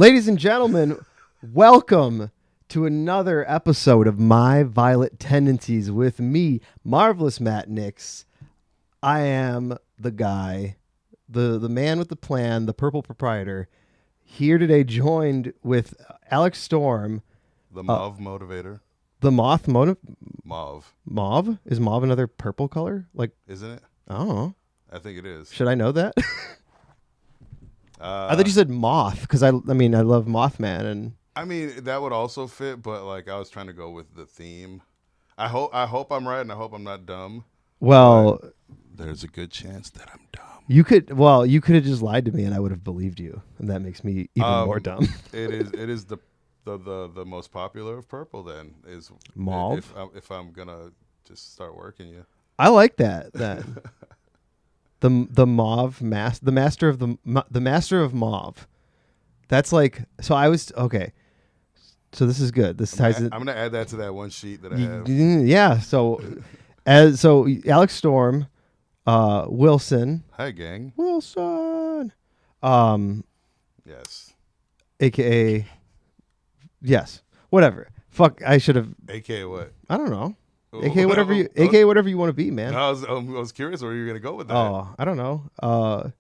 Ladies and gentlemen, welcome to another episode of My Violet Tendencies with me, Marvelous Matt Nix. I am the guy, the man with the plan, the purple proprietor, here today joined with Alex Storm. The Mauve Motivator. The Moth Motive? Mauve. Mauve? Is mauve another purple color? Isn't it? Oh. I think it is. Should I know that? I thought you said moth because I mean I love Mothman and I mean that would also fit, but I was trying to go with the theme. I hope I'm right, and I hope I'm not dumb. well, There's a good chance that I'm dumb. you could have just lied to me and I would have believed you, and that makes me even more dumb. It is the most popular of purple. Then is Mauve. If I'm gonna just start working you. I like that. The mauve the master of mauve. That's like, so I was okay. So this is good. This ties in. I'm gonna add that to that one sheet that I have. Yeah. So Alex Storm, Wilson. Hi, gang. Wilson. Yes. AKA. Yes. Whatever. Fuck. I should have. AKA what? I don't know. AKA whatever you want to be, man. I was curious where you were gonna go with that. Oh, I don't know.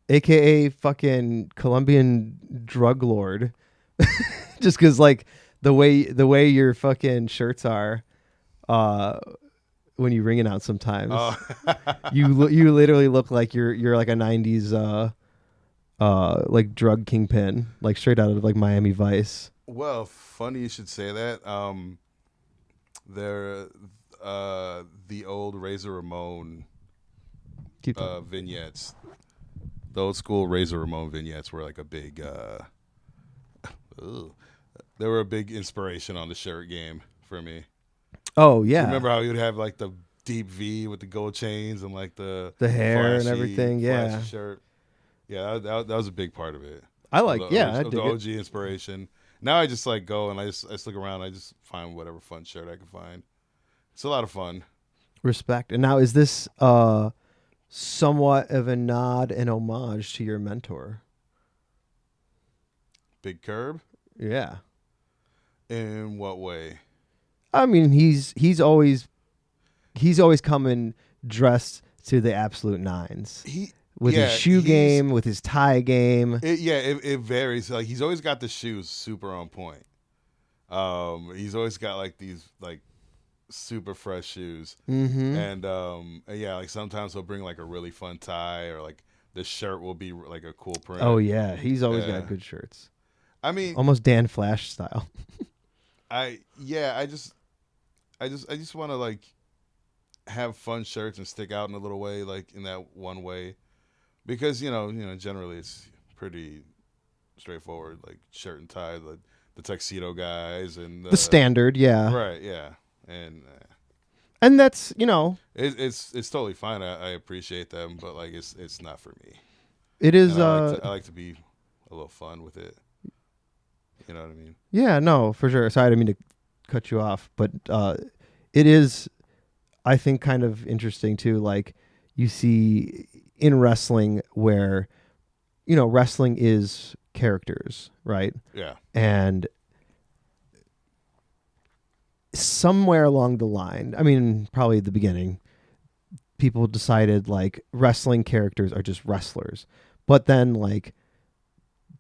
AKA fucking Colombian drug lord. Just because like the way your fucking shirts are, when you ring it out sometimes, you literally look like you're like a '90s like drug kingpin, like straight out of like Miami Vice. Well, funny you should say that. They're the old Razor Ramon vignettes. The old school Razor Ramon vignettes were like a big. They were a big inspiration on the shirt game for me. Oh yeah, Remember how you'd have like the deep V with the gold chains and like the hair flashy, and everything. Yeah, flashy shirt. Yeah, that was a big part of it. I like. I dig the it. OG inspiration. Now I just like go and I just look around. And I just find whatever fun shirt I can find. It's a lot of fun. Respect. And now is this somewhat of a nod and homage to your mentor? Big Curb? Yeah. In what way? I mean, he's always coming dressed to the absolute nines. With his shoe game, with his tie game. It varies. Like he's always got the shoes super on point. He's always got like these like super fresh shoes. Mm-hmm. And like sometimes he'll bring like a really fun tie, or like the shirt will be like a cool print. Oh yeah, he's always got good shirts. I mean, almost Dan Flash style. I just want to like have fun shirts and stick out in a little way, like in that one way, because you know generally it's pretty straightforward, like shirt and tie, the tuxedo guys and the standard, yeah, right, yeah, and that's it's totally fine. I appreciate them, but like it's not for me. It is. I like to be a little fun with it. You know what I mean? Yeah, no, for sure. Sorry, I didn't mean to cut you off, but it is, I think, kind of interesting too. Like you see in wrestling where, wrestling is characters, right? Yeah. And somewhere along the line, I mean, probably at the beginning, people decided like wrestling characters are just wrestlers, but then like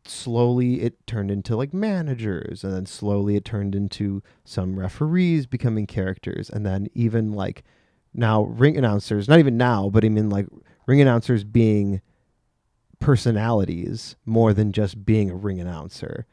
slowly it turned into like managers, and then slowly it turned into some referees becoming characters, and then even like now ring announcers, not even now, but I mean like ring announcers being personalities more than just being a ring announcer.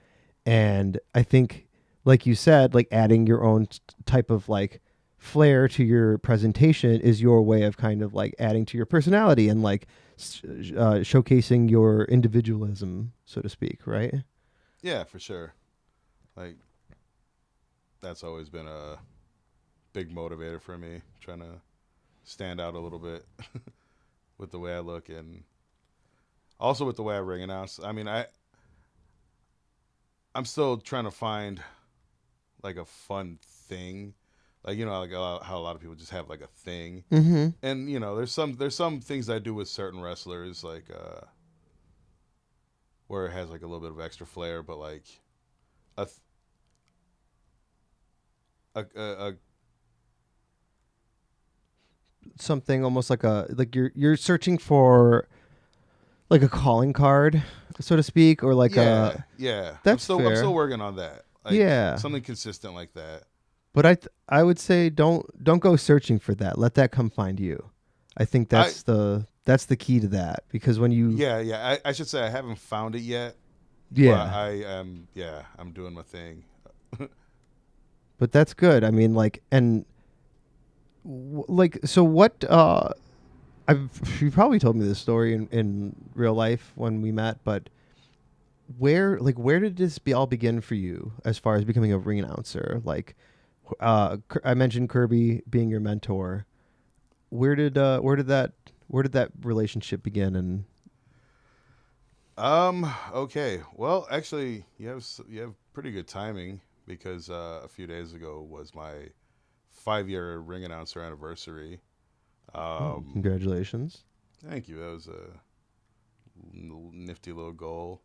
And I think, like you said, like adding your own type of like flair to your presentation is your way of kind of like adding to your personality and like showcasing your individualism, so to speak, right? Yeah, for sure. Like that's always been a big motivator for me, trying to stand out a little bit with the way I look and also with the way I ring announce. I mean, I'm still trying to find like a fun thing. Like, like how a lot of people just have like a thing. Mm-hmm. And, there's some things I do with certain wrestlers, like where it has like a little bit of extra flair, but like a a Something almost like you're searching for like a calling card, so to speak, or like yeah, a yeah. that's I'm still fair. working on that. Like Yeah. something consistent like that. But I would say don't go searching for that. Let that come find you. I think I that's the key to that because when you yeah. I should say I haven't found it yet, but yeah, I am I'm doing my thing. but that's good. I mean like and like so what I've you probably told me this story in real life when we met, but where did this all begin for you as far as becoming a ring announcer? Like I mentioned Kirby being your mentor. Where did that relationship begin and Okay. Well, actually, you have pretty good timing because a few days ago was my 5-year ring announcer anniversary. Um, congratulations. Thank you. That was a nifty little goal,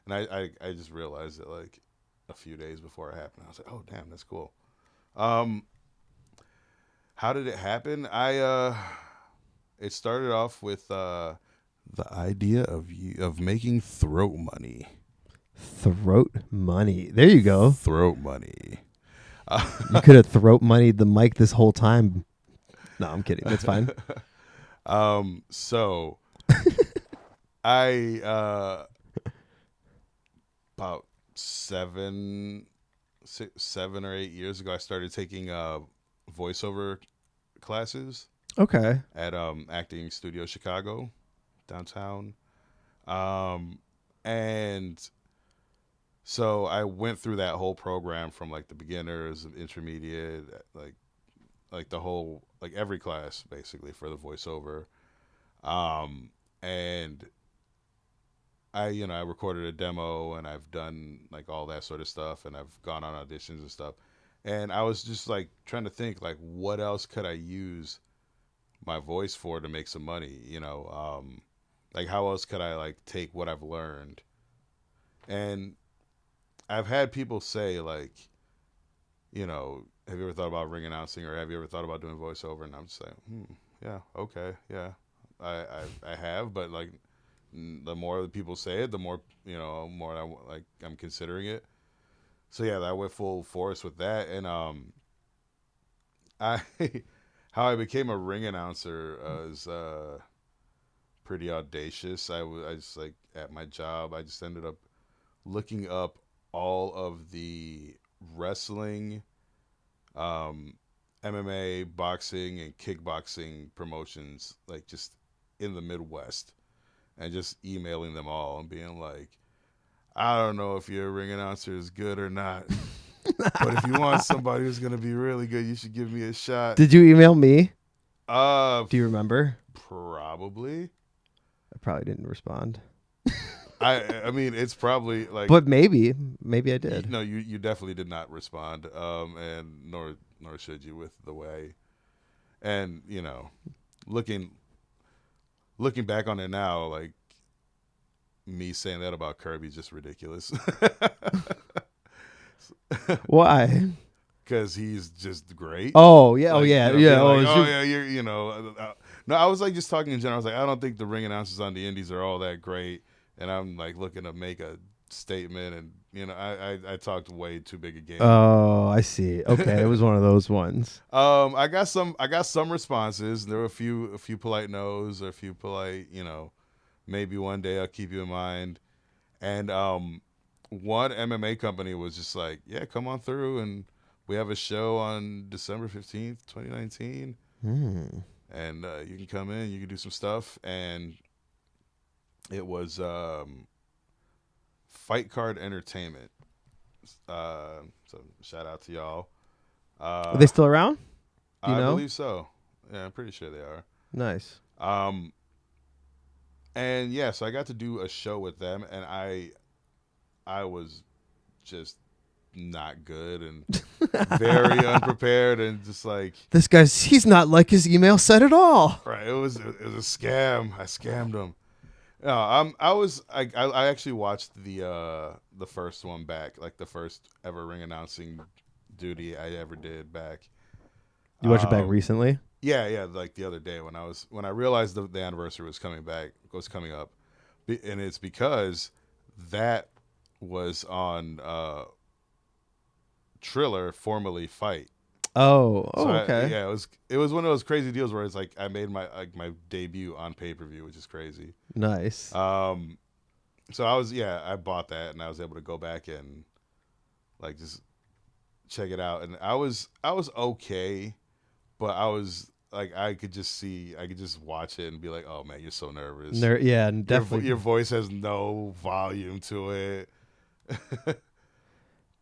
and I just realized it like a few days before it happened. I was like, oh damn, that's cool. Um, how did it happen? I It started off with the idea of making throat money. Throat money. There you go. Throat money. You could have throat moneyed the mic this whole time. No, I'm kidding. That's fine. So I about 7 or 8 years ago, I started taking voiceover classes Okay. at Acting Studio Chicago downtown. Um, and so I went through that whole program from like the beginners, intermediate, like the whole like every class basically for the voiceover. And I recorded a demo and I've done like all that sort of stuff and I've gone on auditions and stuff. And I was just like trying to think like what else could I use my voice for to make some money, like how else could I like take what I've learned? And I've had people say like, have you ever thought about ring announcing or have you ever thought about doing voiceover? And I'm just like, yeah, okay, yeah, I have, but like the more the people say it, the more more I'm considering it. So yeah, I went full force with that, and I how I became a ring announcer is pretty audacious. I just like at my job, I just ended up looking up all of the wrestling, um, MMA, boxing, and kickboxing promotions, like just in the Midwest, and just emailing them all and being like, I don't know if your ring announcer is good or not, but if you want somebody who's gonna be really good, you should give me a shot. Did you email me? Uh, Do you remember? Probably. I probably didn't respond. I mean, it's probably like, But maybe I did. no, you definitely did not respond, and nor should you with the way, and looking looking back on it now, like me saying that about Kirby is just ridiculous. Why? Because he's just great. Oh yeah, Like, yeah. being Oh, like, oh yeah, you're, no, I was like just talking in general. I was like, I don't think the ring announcers on the indies are all that great, and I'm like looking to make a statement, and I talked way too big a game. Oh, I see. Okay, it was one of those ones. I got some responses. There were a few polite no's, or a few polite, maybe one day I'll keep you in mind. And one MMA company was just like, yeah, come on through, and we have a show on December 15th, 2019. And you can come in, you can do some stuff. And it was Fight Card Entertainment. So shout out to y'all. Are they still around? Do you I know? believe so. Yeah, I'm pretty sure they are. Nice. And yeah, so I got to do a show with them, and I was just not good and very unprepared, and just like, This he's not like his email said at all. right, it was a scam. I scammed him, No, I actually watched the first one back, like the first ever ring announcing duty I ever did back. You watched it back Um, recently? yeah, yeah, like the other day when I realized the anniversary was coming up, and it's because that was on Triller, formerly Fight. Oh, So oh, okay. yeah, it was one of those crazy deals where it's like I made my debut on pay per view, which is crazy. Nice. Um, so I bought that and I was able to go back and like just check it out, and I was okay, but I was like I could just watch it and be like, oh man, you're so nervous. Yeah, Your definitely. voice has no volume to it.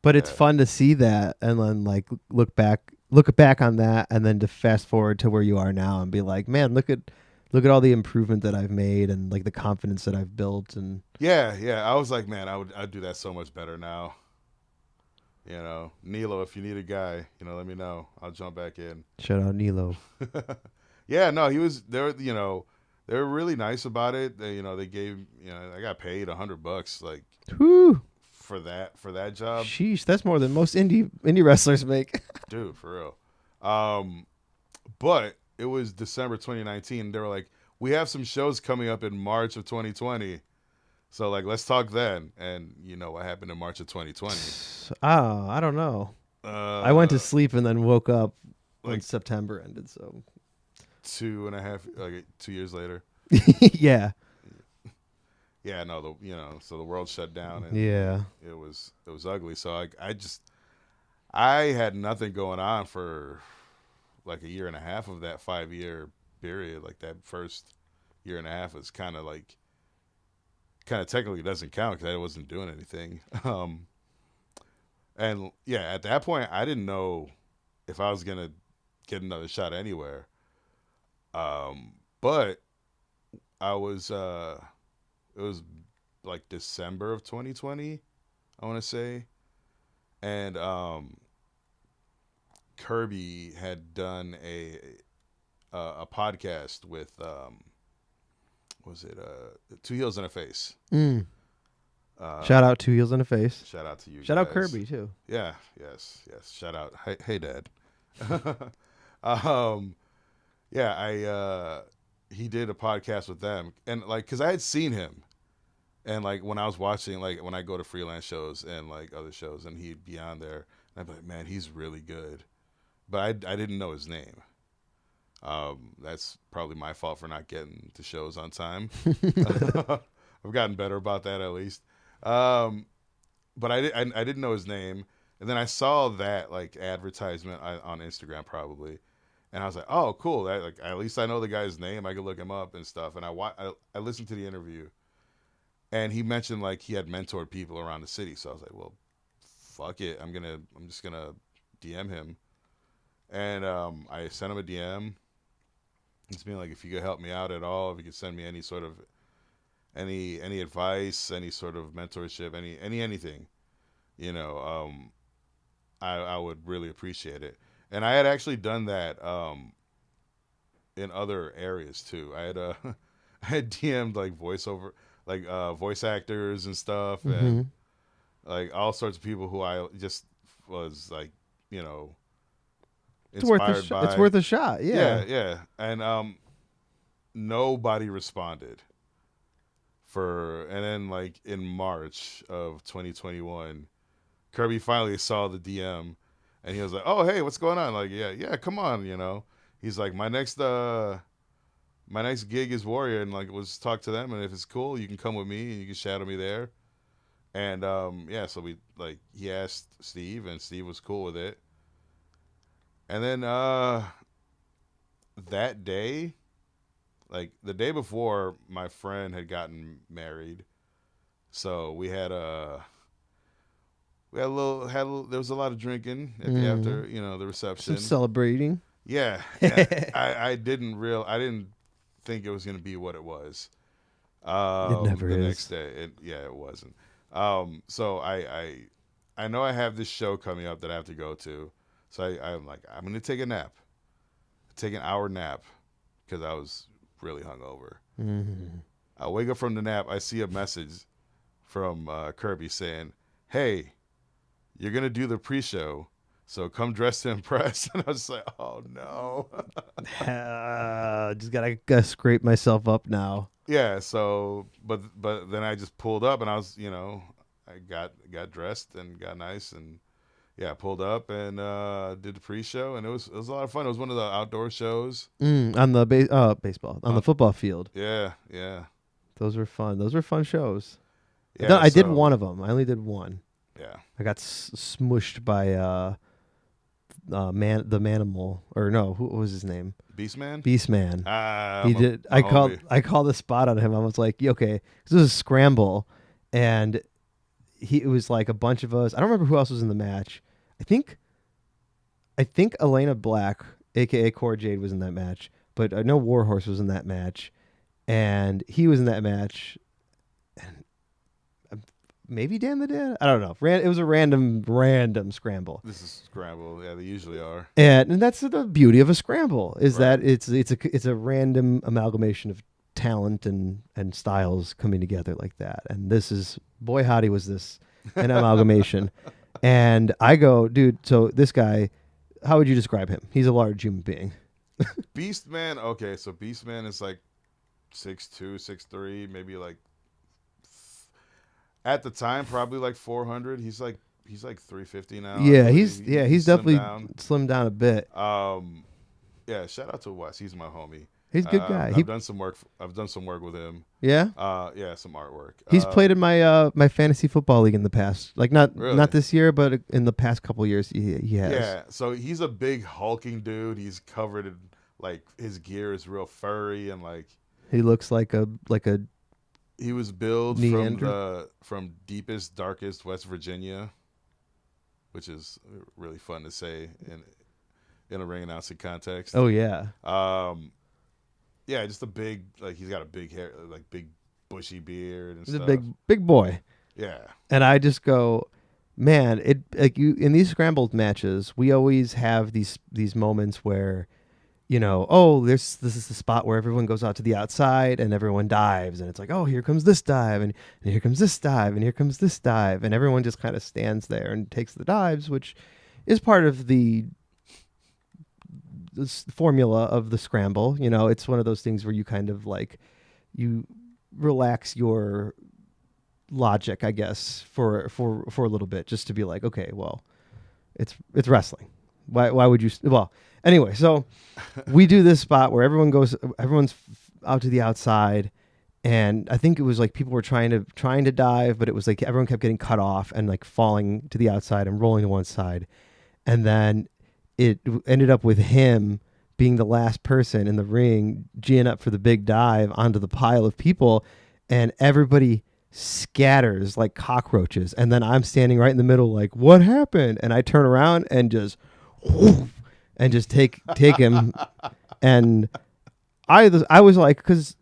But it's Yeah, fun to see that and then like look back on that and then to fast forward to where you are now and be like, man, look at all the improvement that I've made and like the confidence that I've built. And yeah, yeah. I was like, man, I'd do that so much better now. Nilo, if you need a guy, let me know. I'll jump back in. shout out Nilo. Yeah, no, he was there. They were really nice about it. They gave, I got paid $100 like Whew. for that job, Sheesh, that's more than most indie wrestlers make. dude, for real. But it was December 2019. They were like, we have some shows coming up in March of 2020. So like, let's talk then. And you know what happened in March of 2020? Oh, I don't know. I went to Uh, sleep and then woke up when like September ended. So 2 years later. yeah, Yeah, no, so the world shut down and yeah. it was ugly. So I had nothing going on for like a year and a half of that 5 year period. Like that first year and a half was kind of technically doesn't count because I wasn't doing anything. And yeah, at that point, I didn't know if I was gonna get another shot anywhere. But I was it was like December of 2020, I want to say, and Kirby had done a podcast with was it Two Heels and a Face. Mm. Uh, Shout out Two Heels in a Face. Shout out to you Shout out guys. Kirby too. Yeah, yes, yes. Shout out. Hey, Dad. um, yeah, I he did a podcast with them, and like, cause I had seen him, and like when I was watching, like when I go to freelance shows and like other shows, and he'd be on there, and I'd be like, man, he's really good, but I didn't know his name. That's probably my fault for not getting to shows on time. I've gotten better about that at least. Um, but I didn't know his name, and then I saw that like advertisement on Instagram probably, and I was like, oh, cool. That like at least I know the guy's name. I could look him up and stuff. And I listened to the interview, and he mentioned like he had mentored people around the city. So I was like, well, fuck it. I'm just gonna DM him, and I sent him a DM. It's being like, if you could help me out at all, if you could send me any sort of any advice, any sort of mentorship, anything, you know, I would really appreciate it. And I had actually done that in other areas too. I had I had DM'd like voiceover, like voice actors and stuff, Hmm. and like all sorts of people who I just was like, you know, inspired It's by. worth a shot. Yeah, Yeah. yeah, and nobody responded and then like in March of 2021, Kirby finally saw the DM, and he was like, "Oh, hey, what's going on?" Like, yeah, yeah, come on, you know. He's like, my next gig is Warrior, and like, let's talk to them, and if it's cool, you can come with me, and you can shadow me there. And yeah, so he asked Steve, and Steve was cool with it. And then that day, like the day before, my friend had gotten married, so there was a lot of drinking at the Hmm. after, the Some reception. celebrating. Yeah, and It I didn't think it was gonna be what it was. never The next is. day, it wasn't. So I know I have this show coming up that I have to go to, so I'm like, I'm gonna take a nap, take an hour nap, because I was really hungover. Hmm. I wake up from the nap. I see a message from Kirby saying, "Hey, you're gonna do the pre-show, so come dressed to impress." And I was like, "Oh no." Just gotta scrape myself up now. Yeah. So, but then I just pulled up, and I was, I got dressed and got nice, and yeah, pulled up and did the pre-show, and it was a lot of fun. It was one of the outdoor shows. On the baseball on the football field. Yeah, yeah, Those were fun. Those were fun shows. yeah. I did So one of them. I only did one. yeah, I got smushed by the Manimal, or no, who was his name? Beastman. Beastman. Ah, He did. my homie. I called the spot on him. I was like, "Yeah, okay, this was a scramble," and it was like a bunch of us. I don't remember who else was in the match. I think Elena Black, aka Core Jade, was in that match, but I know Warhorse was in that match, and he was in that match. Maybe Dan the Dad. I don't know. It was a random scramble. This is scramble. Yeah, they usually are. And that's the beauty of a scramble is Right. that it's a random amalgamation of talent and styles coming together like that. And this is, boy howdy was this an amalgamation. And I go, dude, so this guy, how would you describe him? He's a large human being. Beastman. Okay, so Beastman is like 6'2", 6'3", maybe like at the time probably like 400. He's like 350 now. Yeah, He- he's slimmed definitely down. slimmed down a bit. Yeah, shout out to Wes. He's my homie. He's a good guy. I've done some work. I've done some work with him. Yeah. Yeah, some artwork. He's played in my my fantasy football league in the past. Like Really? not this year, but in the past couple years he has. Yeah, so he's a big hulking dude. He's covered in like his gear is real furry and like He looks like a he was billed from deepest darkest West Virginia, which is really fun to say in a ring announcing context. oh yeah. Yeah, just a big like he's got a big hair like big bushy beard and He's stuff. a big boy. Yeah. And I just go, man, it like you in these scrambled matches, we always have these moments where, oh, this is the spot where everyone goes out to the outside and everyone dives, and it's like, oh, here comes this dive, and here comes this dive, and here comes this dive, and everyone just kind of stands there and takes the dives, which is part of the formula of the scramble. It's one of those things where you kind of like you relax your logic, I guess, for a little bit, just to be like, okay, well, it's wrestling. Why would you? Well, anyway, so we do this spot where everyone's out to the outside, and I think it was like people were trying to dive, but it was like everyone kept getting cut off and like falling to the outside and rolling to one side, and then it ended up with him being the last person in the ring, geeing up for the big dive onto the pile of people, and everybody scatters like cockroaches, and then I'm standing right in the middle like, what happened? And I turn around and just take him. And I was like, because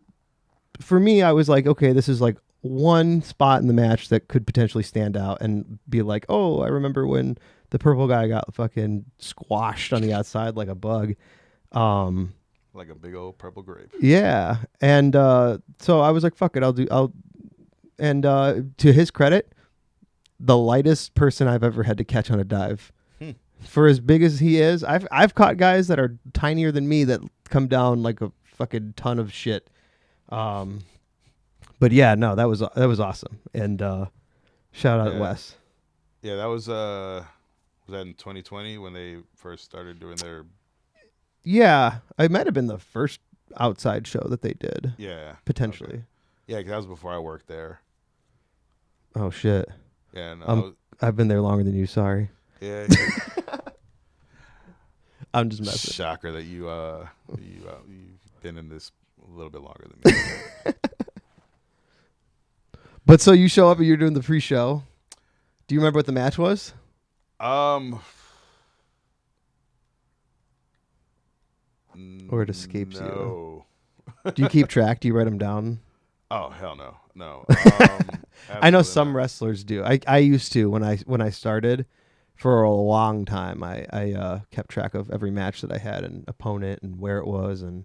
for me I was like, okay, this is like one spot in the match that could potentially stand out and be like, oh, I remember when the purple guy got fucking squashed on the outside like a bug. Like a big old purple grape. Yeah. And so I was like, fuck it, and to his credit, the lightest person I've ever had to catch on a dive. For as big as he is, I've caught guys that are tinier than me that come down like a fucking ton of shit. But yeah, no, that was awesome. And shout out Wes. Yeah, that was that in 2020 when they first started doing their. Yeah, it might have been the first outside show that they did. Yeah, potentially. Okay. Yeah, 'cause that was before I worked there. Oh shit. Yeah, no, I've been there longer than you. Sorry. Yeah. I'm just messing. Shocker that you've been in this a little bit longer than me. But so you show up and you're doing the pre-show. Do you remember what the match was? Or it escapes you? Do you keep track? Do you write them down? Oh hell no, no. I know some wrestlers do. I used to when I started. For a long time, I kept track of every match that I had and opponent and where it was and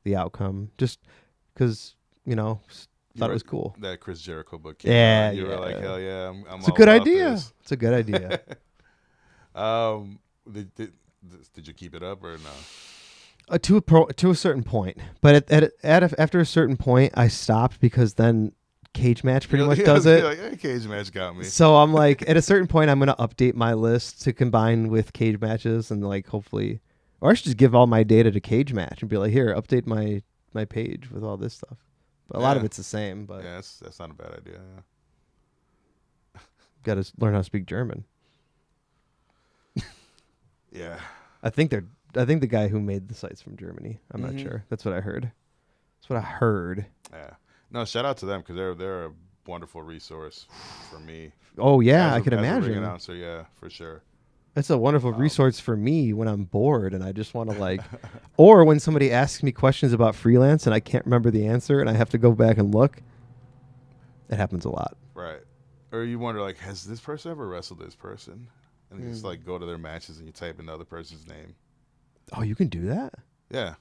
the outcome. Just because Thought it was cool. That Chris Jericho book came Yeah, out. You were like, yeah. hell yeah, I'm It's a all good about idea. this. It's a good idea. Um, did you keep it up or no? To a certain point, but after a certain point, I stopped because then Cage Match pretty much does it. You're like, hey, Cage Match got me. So I'm like, at a certain point, I'm gonna update my list to combine with Cage Matches, and like hopefully, or I should just give all my data to Cage Match and be like, here, update my page with all this stuff. But a lot of it's the same. But yeah, that's not a bad idea. Yeah. Got to learn how to speak German. Yeah. I think the guy who made the site's from Germany. I'm not sure. That's what I heard. Yeah. No, shout out to them because they're a wonderful resource for me. Oh yeah, I could as a imagine. ring announcer, yeah, for sure. It's a wonderful resource for me when I'm bored and I just want to like, or when somebody asks me questions about freelance and I can't remember the answer and I have to go back and look. It happens a lot. Right. Or you wonder like, has this person ever wrestled this person? And you just like go to their matches and you type in the other person's name. Oh, you can do that? Yeah.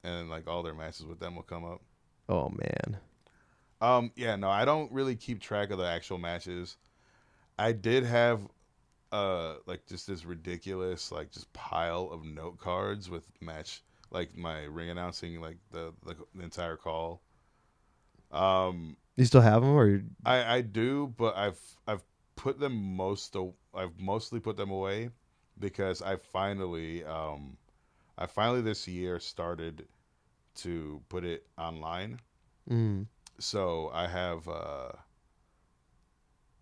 And like all their matches with them will come up. Oh man. Yeah, no, I don't really keep track of the actual matches. I did have like just this ridiculous like just pile of note cards with match like my ring announcing like the entire call. You still have them, or I do, but I've put them I've mostly put them away because I finally this year started to put it online. So I have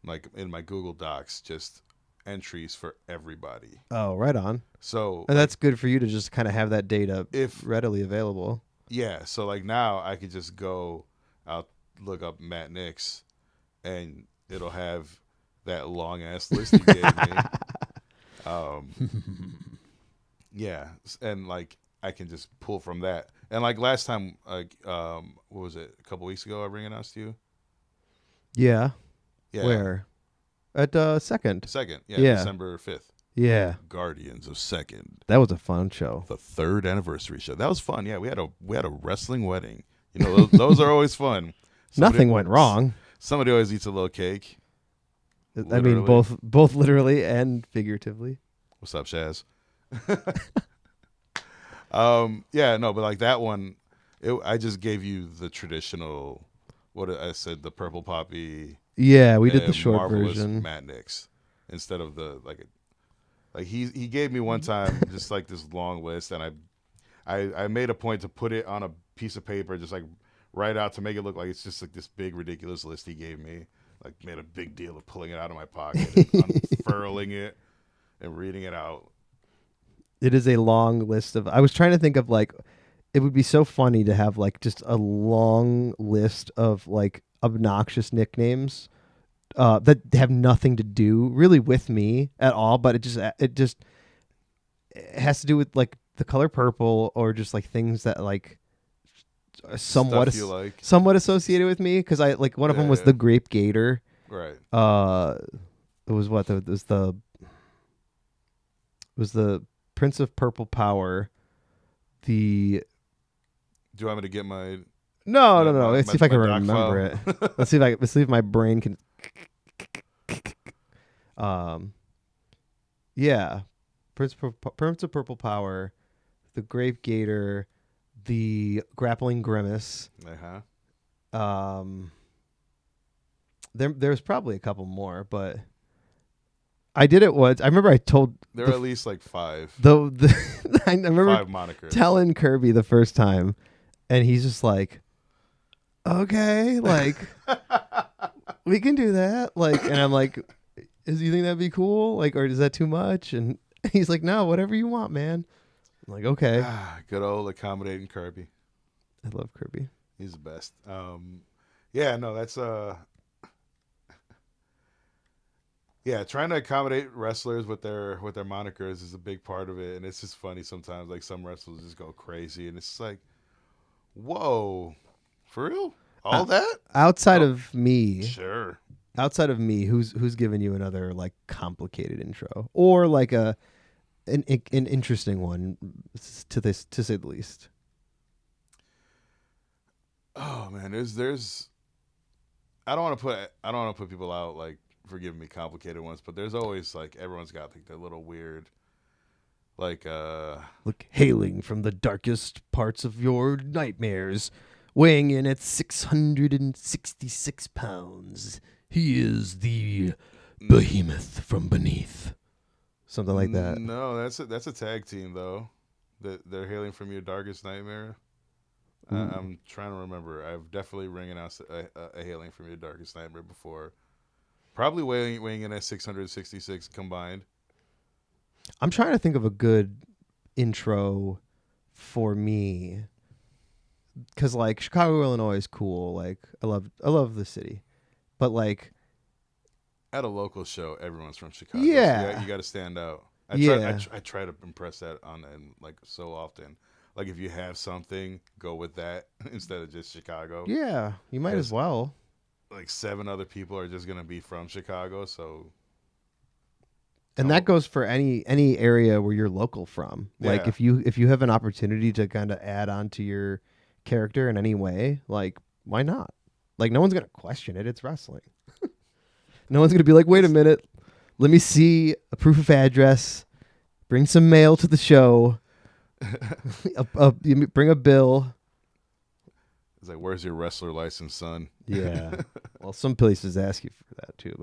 like in my Google Docs just entries for everybody. Oh, right on. So and that's good for you to just kind of have that data if readily available. Yeah, so like now I could just go out look up Matt Nix and it'll have that long ass list you gave me. Yeah, and like I can just pull from that. And like last time, like what was it? A couple weeks ago, I ring announced you. Yeah. Yeah. Where? At Second. Yeah. December 5th. Yeah. Guardians of Second. That was a fun show. The 3rd anniversary show. That was fun. Yeah, we had a wrestling wedding. You know, those are always fun. Nothing went wrong. Somebody always eats a little cake. I mean, both literally and figuratively. What's up, Shaz? Yeah, no, but like that one, I just gave you the traditional. What I said, the purple poppy. Yeah, we did the short Marvelous version. Matt Nix instead of the like he gave me one time just like this long list, and I made a point to put it on a piece of paper, just like write out to make it look like it's just like this big ridiculous list he gave me. Like made a big deal of pulling it out of my pocket, and unfurling it, and reading it out. It is a long list of. I was trying to think of like, it would be so funny to have like just a long list of like obnoxious nicknames that have nothing to do really with me at all, but it has to do with like the color purple or just like things that like somewhat associated with me, because I like one of them was the Grape Gator. Right. It was what it was the Prince of Purple Power. Do you want me to get my? No. Let's see if I can remember it. Let's see if my brain can. Yeah, Prince of Purple Power, the Grape Gator, the Grappling Grimace. There's probably a couple more, but I did it once. I remember I told there are at least like 5. I remember 5 monikers. Telling Kirby the first time, and he's just like, "Okay, like we can do that." Like, and I'm like, "Do you think that'd be cool? Like, or is that too much?" And he's like, "No, whatever you want, man." I'm like, "Okay." Good old accommodating Kirby. I love Kirby. He's the best. Yeah, no, that's yeah, trying to accommodate wrestlers with their monikers is a big part of it, and it's just funny sometimes. Like some wrestlers just go crazy, and it's just like, whoa, for real? All that outside of me? Sure. Outside of me, who's given you another like complicated intro or like an interesting one to say the least? Oh man, there's I don't want to put people out like for giving me complicated ones, but there's always like everyone's got like their little weird like Look, hailing from the darkest parts of your nightmares, weighing in at 666 pounds, he is the behemoth from beneath. Something like that. no, that's a tag team though. That they're hailing from your darkest nightmare. Ooh. I'm trying to remember. I've definitely ring announced a hailing from your darkest nightmare before. Probably weighing in at 666 combined. I'm trying to think of a good intro for me because like Chicago, Illinois is cool. Like I love the city, but like At a local show, everyone's from Chicago. So yeah, you got to stand out. yeah, I try to impress that on and like so often. Like if you have something, go with that instead of just Chicago. yeah. You might as Because well. like seven other people are just gonna be from Chicago, so And come that up. goes for any area where you're local from. Like Yeah, if you have an opportunity to kind of add on to your character in any way, like why not? Like no one's gonna question it. It's wrestling. No one's gonna be like, wait a it's minute, let me see a proof of address. Bring some mail to the show. You bring a bill. it's like, where's your wrestler license, son? Yeah. Well, some places ask you for that too,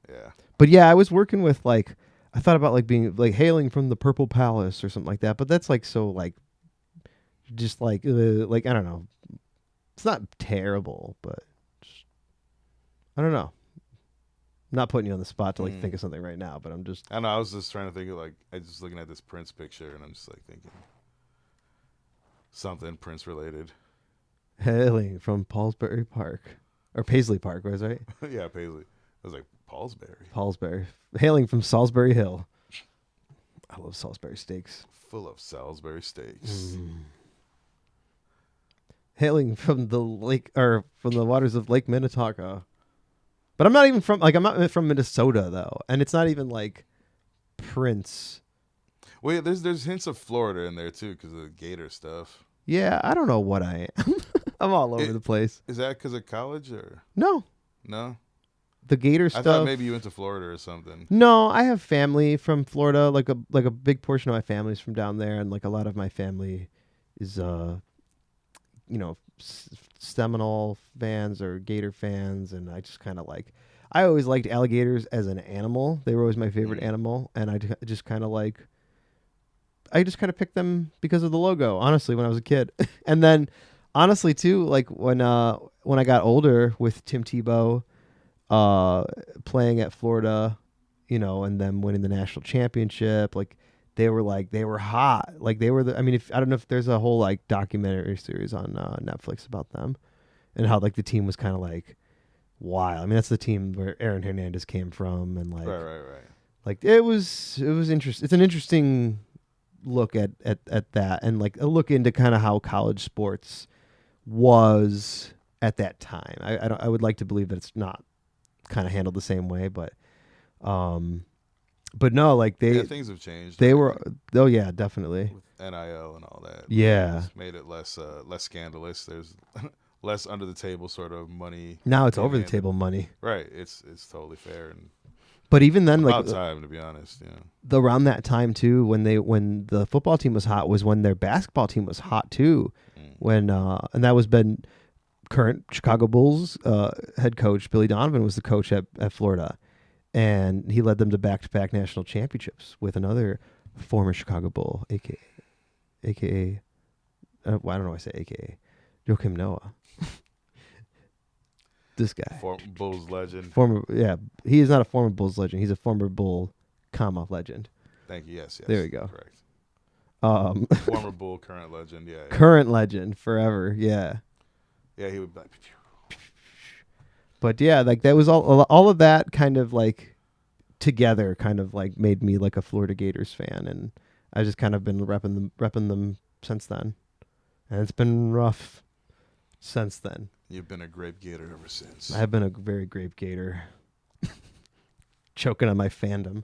Yeah. but yeah, I was working with like I thought about like being like hailing from the Purple Palace or something like that, but that's like so like just like I don't know. It's not terrible, but just, I don't know. I'm not putting you on the spot to like think Mm. of something right now, but I'm just I know. I was just trying to think of like I just looking at this Prince picture, and I'm just like thinking something Prince related. hailing from Paulsbury Park or Paisley Park, was right? Yeah, Paisley. I was like Paulsbury, Paulsbury, hailing from Salisbury Hill. I love Salisbury steaks. full of Salisbury steaks. Mm. Hailing from the lake or from the waters of Lake Minnetonka. But I'm not even from like I'm not from Minnesota though, and it's not even like Prince. Wait, there's hints of Florida in there too because of the Gator stuff. Yeah, I don't know what I am. I'm all over It, the place. is that because of college or No, no? the Gator I thought stuff. maybe you went to Florida or something. No, I have family from Florida. Like a big portion of my family's from down there, and like a lot of my family is you know Seminole fans or Gator fans, and I just kind of like. I always liked alligators as an animal. They were always my favorite Mm. animal, and just kind of like. I just kind of picked them because of the logo, honestly, when I was a kid. And then, honestly, too, like when I got older with Tim Tebow, playing at Florida, you know, and then winning the national championship, like they were hot, like they were. I mean, if I don't know if there's a whole like documentary series on Netflix about them and how like the team was kind of like wild. I mean, that's the team where Aaron Hernandez came from, and Right. like it was interesting. It's an interesting look at that and like a look into kind of how college sports was at that time. I would like to believe that it's not kind of handled the same way, um but no, like Yeah, things have changed. they Like, were oh yeah, definitely. with NIL and all that. Yeah. It's made it less scandalous. There's less under the table sort of money Now it's being over the handed. table money. Right. It's totally fair and But even then like about time to be honest. You know. around that time too when the football team was hot was when their basketball team was hot too. Mm. When and that was been current Chicago Bulls head coach Billy Donovan was the coach at Florida, and he led them to back-to-back national championships with another former Chicago Bull, aka well, I don't know why I say aka Joakim Noah. This guy, Bulls legend. former he is not a former Bulls legend. He's a former Bull, legend. Thank you. Yes. There we go. Correct. Former Bull, current legend. Yeah. Current legend forever. Yeah. Yeah. He would be like, But yeah, like that was all of that kind of like together kind of like made me like a Florida Gators fan, and I just kind of been repping them since then. And it's been rough since then. you've been a grape gator ever since. I've been a very grape Gator. Choking on my fandom.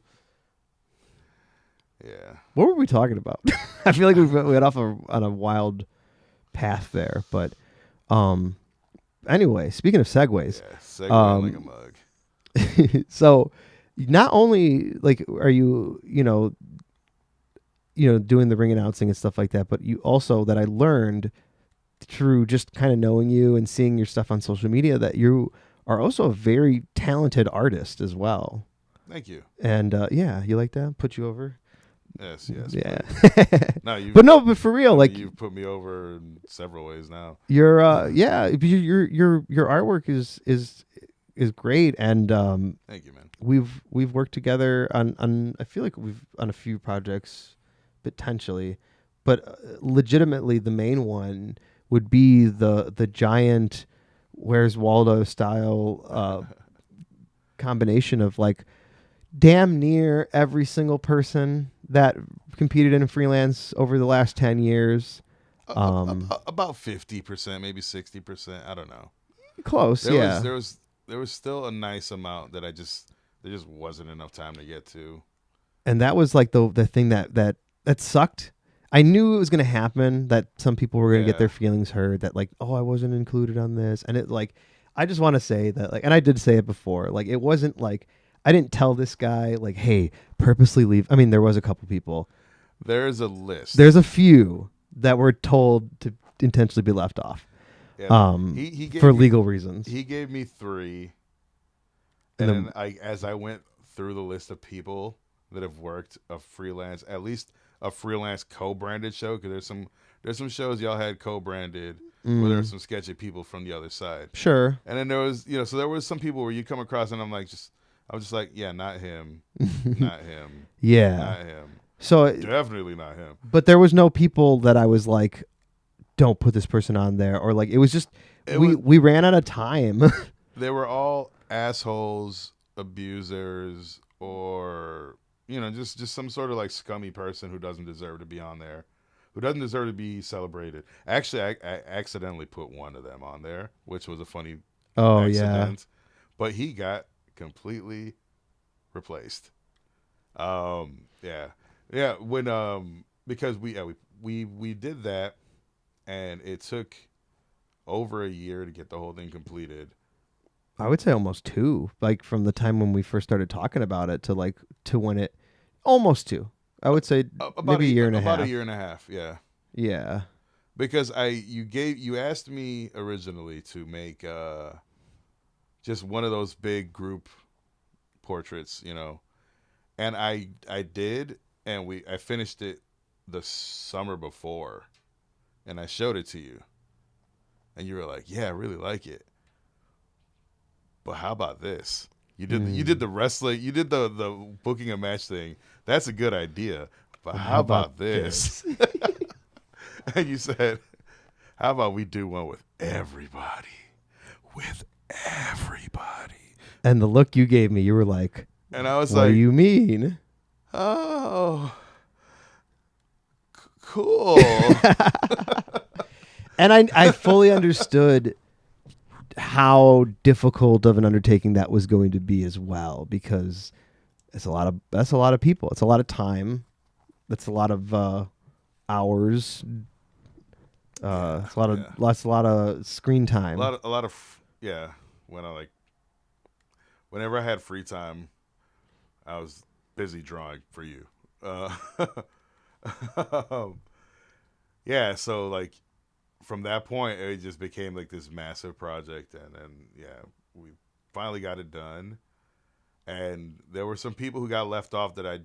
Yeah. What were we talking about? I feel like we went off on a wild path there, but Um, anyway, speaking of segues, Yeah, segueing like a um, mug. so not only like are doing the ring announcing and stuff like that, but you also that I learned through just kind of knowing you and seeing your stuff on social media that you are also a very talented artist as well. Thank you. And yeah, you like that? Put you over? Yes, yes, Yeah. please. No, you. But no, but for real, I mean, like you've put me over in several ways now. your yeah, your artwork is great, and Thank you, man. we've worked together on I feel like we've on a few projects potentially, but legitimately the main one would be the giant Where's Waldo style combination of like damn near every single person that competed in freelance over the last 10 years. About 50%, maybe 60%. I don't know. Close, There was yeah. there was there was still a nice amount that there just wasn't enough time to get to. And that was like the thing that sucked. I knew it was going to happen, that some people were going to get Yeah. their feelings hurt, that like, oh, I wasn't included on this. And it like, I just want to say that like, and I did say it before, like it wasn't like I didn't tell this guy like, hey, purposely leave. I mean, there was a couple people. There's a list. There's a few that were told to intentionally be left off, Yeah. He for gave me legal reasons. he gave me 3, And and then then as I went through the list of people that have worked a freelance, at least a freelance co-branded show, because there's some shows y'all had co-branded where there were some sketchy people from the other side. sure. And then there was, so there was some people where you come across and I was just like, yeah, not him, not him, Yeah. not him, So, definitely not him. but there was no people that I was like, don't put this person on there, or like it was just we ran out of time. They were all assholes, abusers, or just some sort of like scummy person who doesn't deserve to be on there, who doesn't deserve to be celebrated. Actually, I accidentally put one of them on there, which was a funny Oh yeah. accident, but he got completely replaced. Yeah, yeah. When because we did that, and it took over a year to get the whole thing completed. I would say almost 2, like from the time when we first started talking about it to when it almost 2. I would say maybe a year and a about half. a year and a half, yeah. Yeah. Because you asked me originally to make just one of those big group portraits, and I did, and I finished it the summer before, and I showed it to you, and you were like, "Yeah, I really like it." But how about this? You did the wrestling, you did the booking a match thing. That's a good idea. But how about this? And you said, "How about we do one with everybody? With everybody." And the look you gave me, you were like, And I was what do like, you mean? "Oh, cool." And I fully understood how difficult of an undertaking that was going to be as well, because that's a lot of people. It's a lot of time. That's a lot of hours. It's a lot of screen time. A lot of yeah. When whenever I had free time, I was busy drawing for you. Yeah, so like from that point, it just became like this massive project, and then yeah, we finally got it done. And there were some people who got left off that I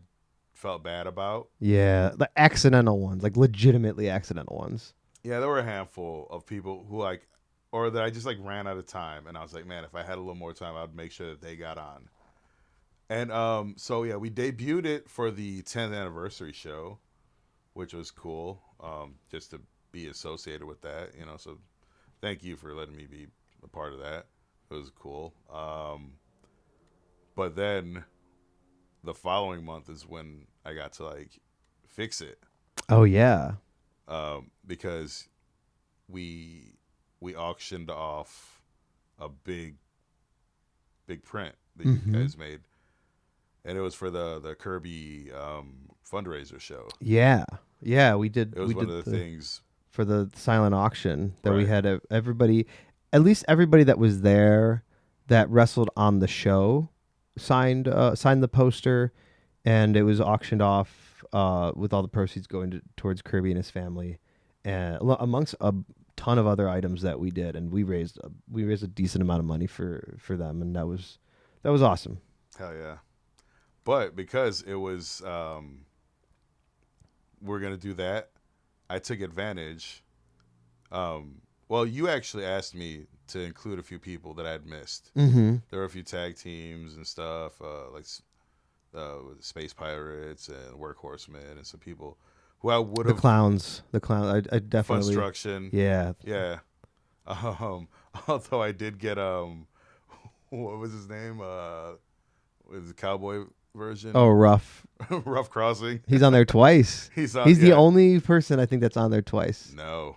felt bad about. Yeah, the accidental ones, like legitimately accidental ones. Yeah, there were a handful of people who or that I just like ran out of time, and I was like, man, if I had a little more time, I'd make sure that they got on. And so yeah, we debuted it for the 10th anniversary show, which was cool. Just to be associated with that, So thank you for letting me be a part of that. It was cool. But then the following month is when I got to like fix it. Oh yeah. Because we auctioned off a big print that you guys made, and it was for the Kirby fundraiser show. Yeah, we did. It was one of the things for the silent auction that we Right. had everybody, at least everybody that was there that wrestled on the show signed the poster, and it was auctioned off with all the proceeds going towards Kirby and his family, and amongst a ton of other items that we did, and we raised a decent amount of money for them, and that was awesome. Hell yeah. But because it was we're gonna do that, I took advantage. Well, you actually asked me to include a few people that I'd missed. Mm-hmm. There were a few tag teams and stuff, like Space Pirates and Workhorsemen and some people who I would The have. clowns, the clown. I definitely, Funstruction. yeah. Yeah. Um, although I did get what was his name? Was the cowboy version? Oh, rough. Rough Crossing. He's on there twice. He's on. He's the Yeah. only person I think that's on there twice. No.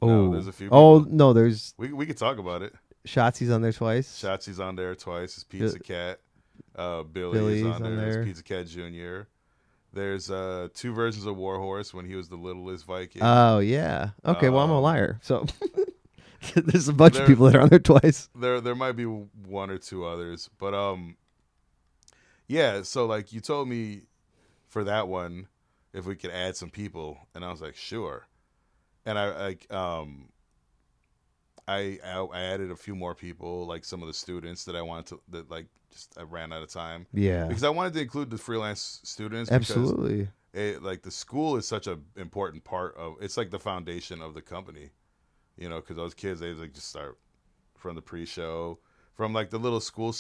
Oh, No, there's a few oh people. no, there's We could talk about it. Shotzi's on there twice. Shotzi's on there twice. His Pizza Cat. Billy Billy's is on on there. there. His Pizza Cat Jr. There's two versions of Warhorse when he was the littlest Viking. Oh yeah. Okay, well I'm a Um, liar. So there's a bunch of there- people that are on there twice. There might be one or two others, but yeah. So like you told me for that one, if we could add some people, and I was like sure, and I added a few more people, like some of the students that I wanted to that like just I ran out of time Yeah. because I wanted to include the freelance students because Absolutely. like the school is such a important part of it's like the foundation of the company, you know, because those kids they like just start from the pre-show, from like the little school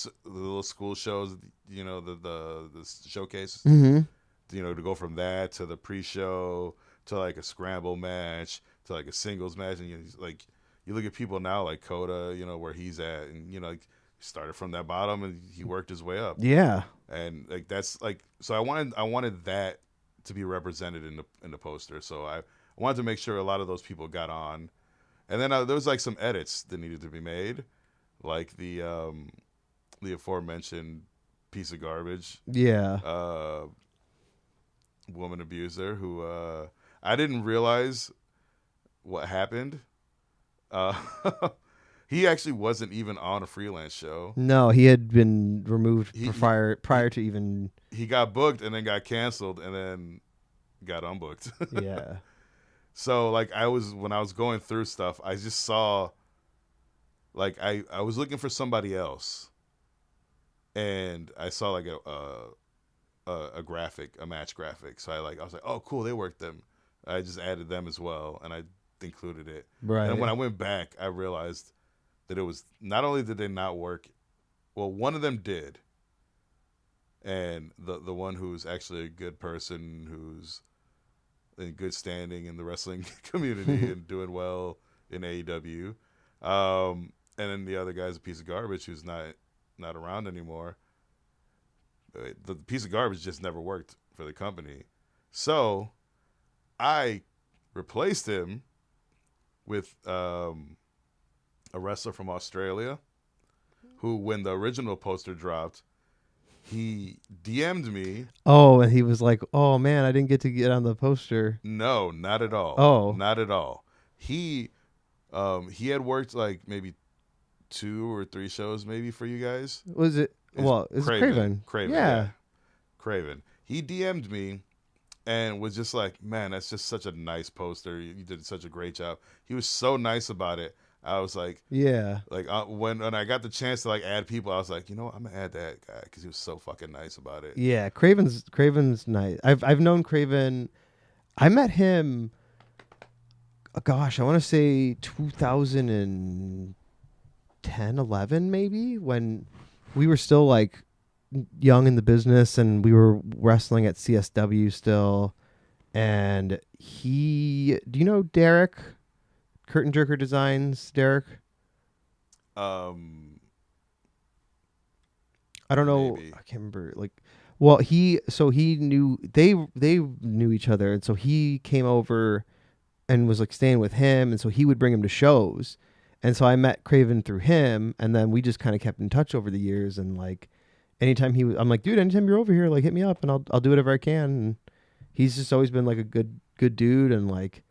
shows, you know, the showcase, Mm-hmm. you know, to go from that to the pre-show to like a scramble match to like a singles match, and you look at people now like Coda, you know, where he's at, and you know, like started from that bottom and he worked his way up, Yeah. and like that's like so I wanted that to be represented in the poster, so I wanted to make sure a lot of those people got on, and then there was like some edits that needed to be made, like the aforementioned piece of garbage, Yeah. woman abuser who I didn't realize what happened. Uh, he actually wasn't even on a freelance show. No, he had been removed He- prior to even. He got booked and then got canceled and then got unbooked. Yeah. So like when I was going through stuff, I just saw like I was looking for somebody else, and I saw like a graphic, a match graphic. So I was like, oh cool, they worked them. I just added them as well, and I included it. Right. And when I went back, I realized that it was not only did they not work, well, one of them did, and the one who's actually a good person, who's in good standing in the wrestling community and doing well in AEW, and then the other guy's a piece of garbage who's not around anymore. The piece of garbage just never worked for the company, so I replaced him with a wrestler from Australia who, when the original poster dropped, he DM'd me. Oh, and he was like, "Oh man, I didn't get to get on the poster." No, not at all. Oh. Not at all. He had worked like maybe 2 or 3 shows maybe for you guys. Was it? Well, it's Craven. Yeah. Craven. He DM'd me and was just like, man, that's just such a nice poster. You did such a great job. He was so nice about it. I was like, Yeah. like when I got the chance to like add people, I was like, you know what? I'm gonna add that guy because he was so fucking nice about it. Yeah. Craven's nice. I've known Craven. I met him. Gosh, I want to say 2010, 11 maybe, when we were still like young in the business and we were wrestling at CSW still. And do you know Derek? Curtain Jerker Designs, Derek? Um, I don't know. Maybe. I can't remember. Like, well, he knew they knew each other, and so he came over and was like staying with him, and so he would bring him to shows, and so I met Craven through him, and then we just kind of kept in touch over the years, and like anytime I'm like, dude, anytime you're over here, like hit me up, and I'll do whatever I can. And he's just always been like a good dude, and like,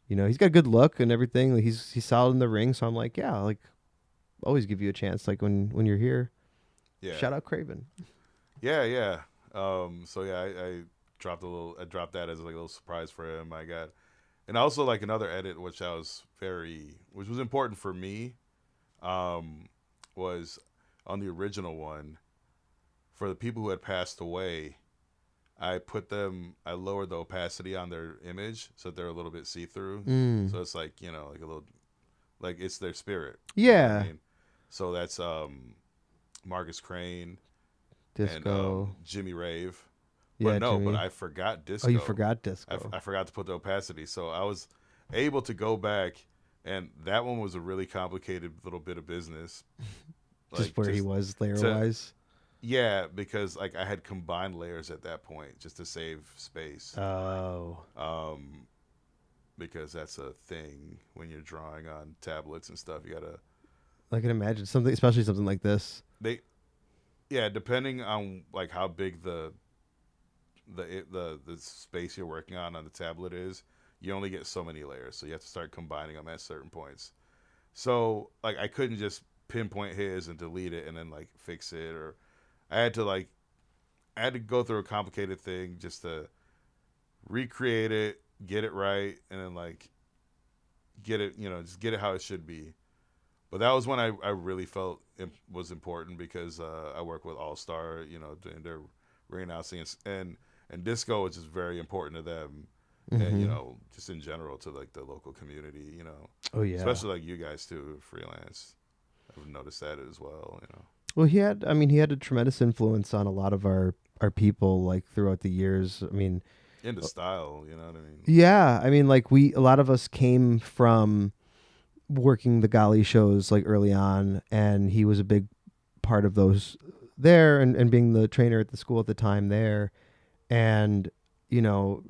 He's got a good look and everything. Like, he's solid in the ring. So I'm like, yeah, like always give you a chance. Like when you're here, Yeah, shout out Craven. yeah, yeah. So yeah, I dropped a little. I dropped that as like a little surprise for him. I got, and also like another edit, which was important for me, um, was on the original one for the people who had passed away. I lowered the opacity on their image so that they're a little bit see through. Mm. So it's like, like a little, like it's their spirit. You know what I Yeah, mean? So that's Marcus Crane and Disco. Jimmy Rave. But Yeah, no, but Jimmy. I forgot Oh, you Disco. forgot Disco. I forgot to put the opacity. So I was able to go back, and that one was a really complicated little bit of business. Just Like, where he just was layer to, wise. yeah, because like I had combined layers at that point just to save space. Oh, Um, because that's a thing when you're drawing on tablets and stuff. You gotta I can imagine something, especially something like this. they yeah, depending on like how big the space you're working on the tablet is, you only get so many layers, so you have to start combining them at certain points. So like I couldn't just pinpoint his and delete it and then like fix it, or I had to like I had to go through a complicated thing just to recreate it, get it right, and then like get it, just get it how it should be. But that was when I really felt it was important because I work with All Star, doing their ring announcing and disco, which is very important to them, and Mm-hmm. just in general to like the local community, Oh yeah. especially like you guys too, freelance. I've noticed that as well. Well, he had a tremendous influence on a lot of our people, like throughout the years. I mean, Into uh, style, you know what I mean? yeah, I mean, like a lot of us came from working the Gali shows like early on, and he was a big part of those there, and being the trainer at the school at the time there, and you know,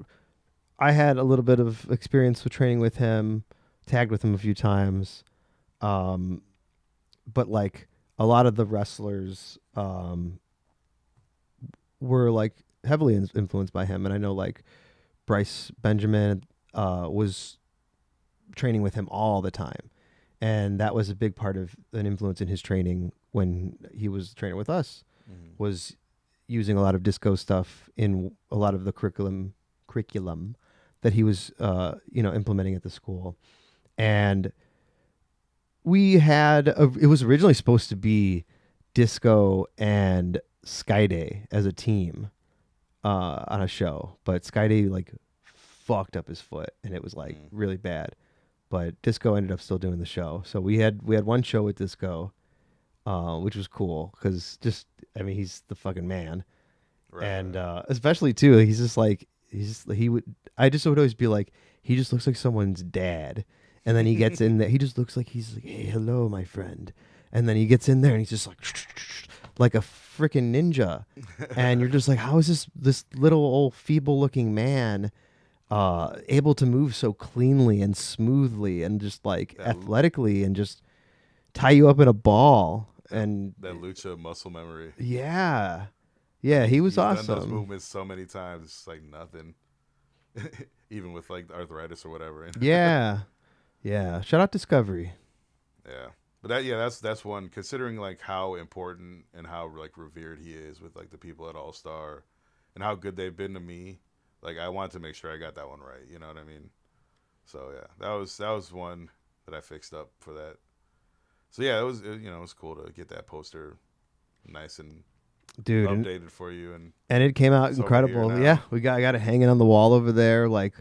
I had a little bit of experience with training with him, tagged with him a few times, um, but like a lot of the wrestlers were like heavily influenced by him, and I know like Bryce Benjamin was training with him all the time, and that was a big part of an influence in his training when he was training with us, Mm-hmm. was using a lot of disco stuff in a lot of the curriculum that he was implementing at the school. And it was originally supposed to be disco and Skyday as a team on a show, but Skyday like fucked up his foot and it was like Mm. really bad. But Disco ended up still doing the show. So we had one show with Disco, which was cool because just I mean he's the fucking man, Right, and right. especially too he's just like he would I just would always be like he just looks like someone's dad, and then he gets in there he just looks like he's like, hey, hello my friend, and then he gets in there and he's just like a freaking ninja, and you're just like, how is this little old feeble looking man able to move so cleanly and smoothly and just like that athletically and just tie you up in a ball. that And that lucha muscle memory. yeah, yeah, he was He's done those awesome. movements so many times, it's like nothing. Even with like arthritis or whatever. Yeah, yeah, shout out Discovery. Yeah. But that's one considering like how important and how like revered he is with like the people at All Star and how good they've been to me. Like I wanted to make sure I got that one right, you know what I mean? So yeah, that was one that I fixed up for that. So yeah, it was cool to get that poster nice and Dude, updated for you, and and it came out it's over here incredible. Yeah, now. I got it hanging on the wall over there. Like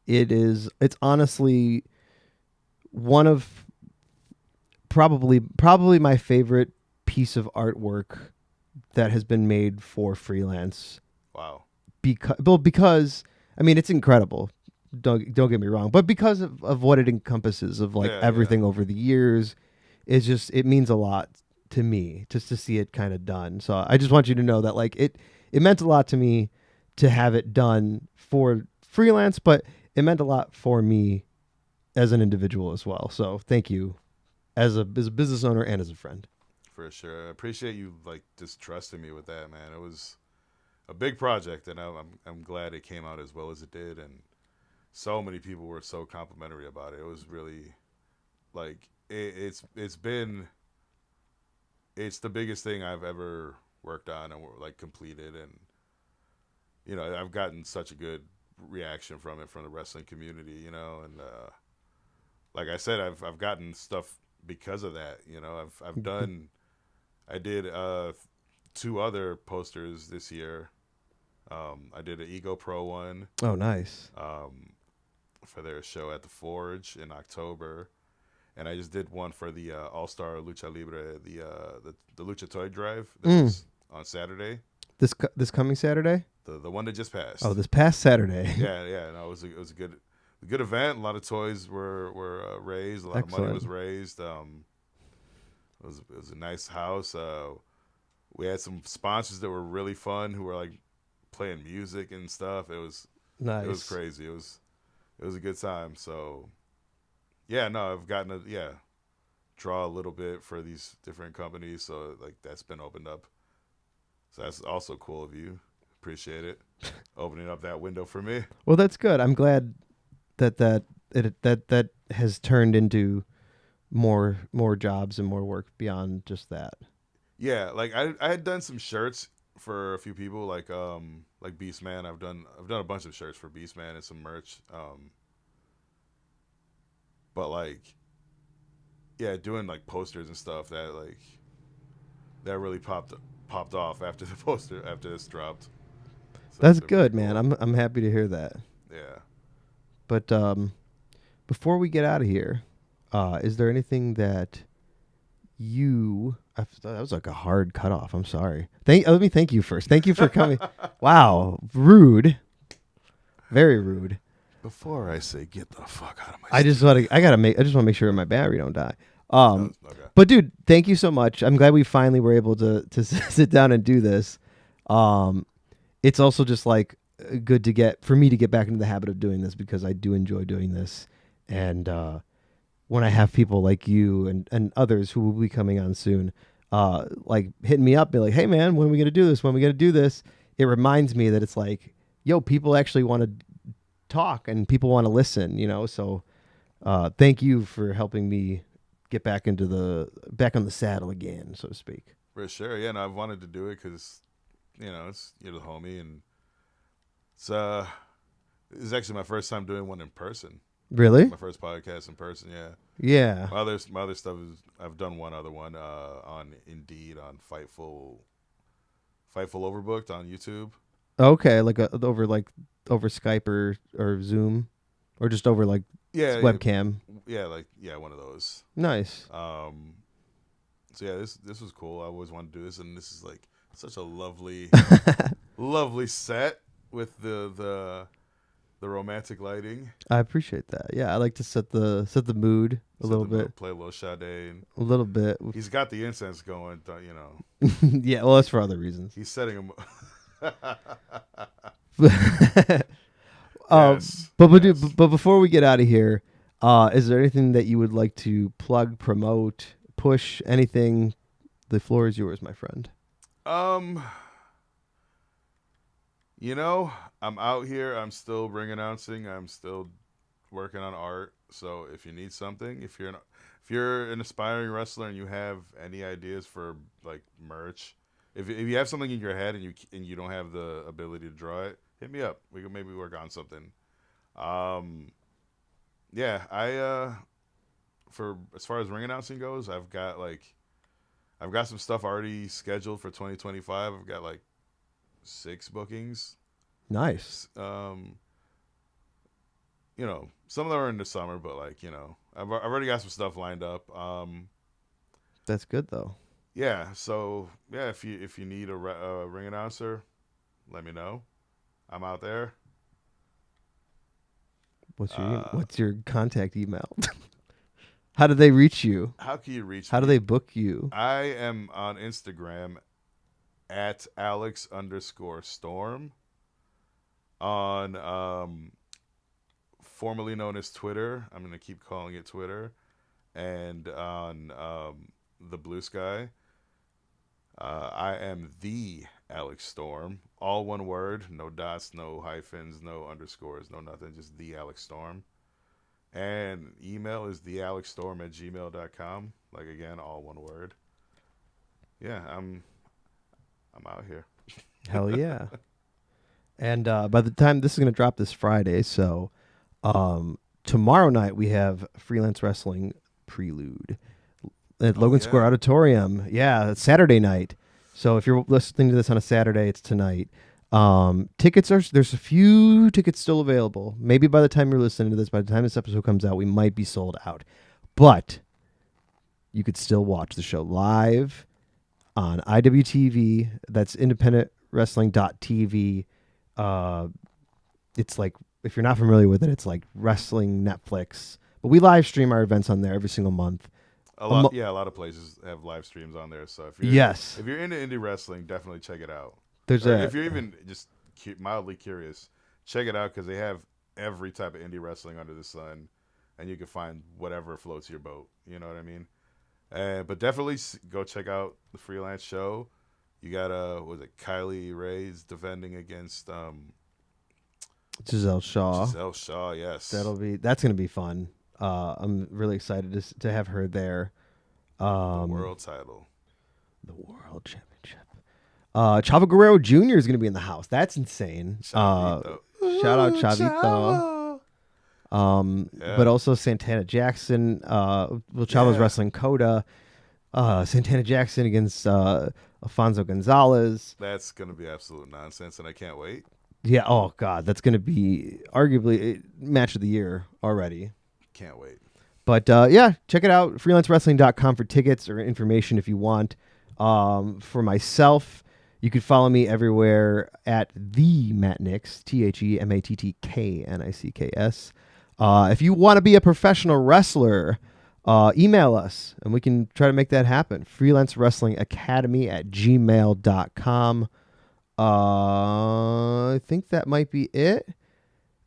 it's honestly one of probably my favorite piece of artwork that has been made for freelance. Wow. Because I mean it's incredible. Don't get me wrong, but because of what it encompasses of like Yeah, yeah. everything over the years, it means a lot to me just to see it kind of done. So I just want you to know that like it meant a lot to me to have it done for freelance, but it meant a lot for me as an individual as well. So thank you as a business owner and as a friend. For sure. I appreciate you like just trusting me with that, man. It was a big project, and I'm glad it came out as well as it did, and so many people were so complimentary about it. It was really like it's been it's the biggest thing I've ever worked on and like completed, and I've gotten such a good reaction from it from the wrestling community, and like I said, I've gotten stuff because of that. I've done I did two other posters this year. I did an Ego Pro one Oh, nice. um, for their show at the Forge in October, and I just did one for the All Star Lucha Libre, the Lucha Toy Drive that Mm. was on Saturday. This coming Saturday? The one that just Oh, passed. this past Saturday. Yeah, yeah. No, it was a good event. A lot of toys were raised. A lot of money Excellent. was raised. It was a nice house. We had some sponsors that were really fun who were like playing music and stuff. It was Nice. crazy. It was a good time. So yeah, no, I've gotten to draw a little bit for these different companies. So like that's been opened up. So that's also cool of you. Appreciate it. Opening up that window for me. Well, that's good. I'm glad that has turned into more jobs and more work beyond just that. Yeah, like I had done some shirts for a few people like Beastman. I've done a bunch of shirts for Beastman and some merch. But like yeah, doing like posters and stuff that really popped off after the poster after this dropped. So it's That's been pretty good, man. cool. I'm happy to hear that. Yeah. But before we get out of here, is there anything that that was like a hard cutoff. I'm sorry. Let me thank you first. Thank you for coming. Wow, rude. Very rude. Before I say get the fuck out of my I just studio. want to. I just want to make sure my battery don't die. Oh, okay. But dude, thank you so much. I'm glad we finally were able to sit down and do this. It's also just like good to get for me to get back into the habit of doing this because I do enjoy doing this, and when I have people like you and others who will be coming on soon, like hitting me up, be like, hey man, when are we gonna do this? When are we gonna do this? It reminds me that it's like, yo, people actually want to talk and people want to listen, So thank you for helping me get back on the saddle again, so to speak. For sure. Yeah, no, I've wanted to do it because you're the homie, and it's this is actually my first time doing one in person. Really? My first podcast in person. Yeah. Yeah. My other stuff is I've done one other one on Indeed on Fightful Overbooked on YouTube. Okay, over Skype or Zoom, or just over like Yeah, webcam. yeah, one of those. Nice. So yeah, this was cool. I always wanted to do this, and this is like such a lovely lovely set with the romantic lighting. I appreciate that. Yeah, I like to set the mood a little bit. Play a little Sade, and A little bit. he's got the incense going. Yeah, well, that's for other reasons. He's setting him. um, Yes. but before we get out of here, is there anything that you would like to plug, promote, push, anything? The floor is yours, my friend. Um, I'm out here. I'm still ring announcing. I'm still working on art. So if you need something, if you're an aspiring wrestler and you have any ideas for like merch, if you have something in your head and you don't have the ability to draw it, hit me up. We can maybe work on something. Um, yeah, I for as far as ring announcing goes, I've got some stuff already scheduled for 2025. I've got like 6 bookings. Nice. Some of them are in the summer, but I've already got some stuff lined up. That's good though. Yeah, so yeah, if you need a ring announcer, let me know. I'm out there. What's your contact email? How do they reach you? How can you reach How me? do they book you? I am on Instagram at Alex_Storm. On formerly known as Twitter. I'm gonna keep calling it Twitter. And on the Blue Sky, I am the Alex Storm. All one word, no dots, no hyphens, no underscores, no nothing, just the Alex Storm. And email is thealexstorm@gmail.com. Like again, all one word. Yeah, I'm out here. Hell yeah. And by the time this is going to drop this Friday, so tomorrow night we have Freelance Wrestling Prelude at Oh Logan Square yeah. Auditorium. Yeah, it's Saturday night. So if you're listening to this on a Saturday, it's tonight. Tickets there's a few tickets still available. Maybe by the time you're listening to this, by the time this episode comes out, we might be sold out. But you could still watch the show live on IWTV. That's independentwrestling.tv. It's like, if you're not familiar with it, it's like wrestling Netflix. But we live stream our events on there every single month. A lot of places have live streams on there. So Yes. if you're into indie wrestling, definitely check it out. There's Or a if you're even just mildly curious, check it out because they have every type of indie wrestling under the sun, and you can find whatever floats your boat. You know what I mean? But definitely go check out the freelance show. You got was it Kylie Ray's defending against Giselle Shaw. Giselle Shaw? Yes, That's gonna be fun. I'm really excited to have her there. the world title. The world championship. Chavo Guerrero Jr. is gonna be in the house. That's insane. Chavito. Shout out Chavito. Yeah. But also Santana Jackson. Chavo's wrestling Coda. Santana Jackson against Alfonso Gonzalez. That's gonna be absolute nonsense, and I can't wait. Yeah. Oh God, that's gonna be arguably match of the year already. Can't wait. But yeah, check it out. Freelancewrestling.com for tickets or information if you want. For myself, you can follow me everywhere at the Matt Nix, TheMattKnicks. If you want to be a professional wrestler, email us and we can try to make that happen. Freelance Wrestling Academy at gmail.com. I think that might be it.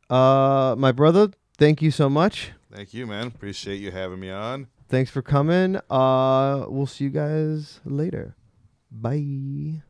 My brother, thank you so much. Thank you, man. Appreciate you having me on. Thanks for coming. We'll see you guys later. Bye.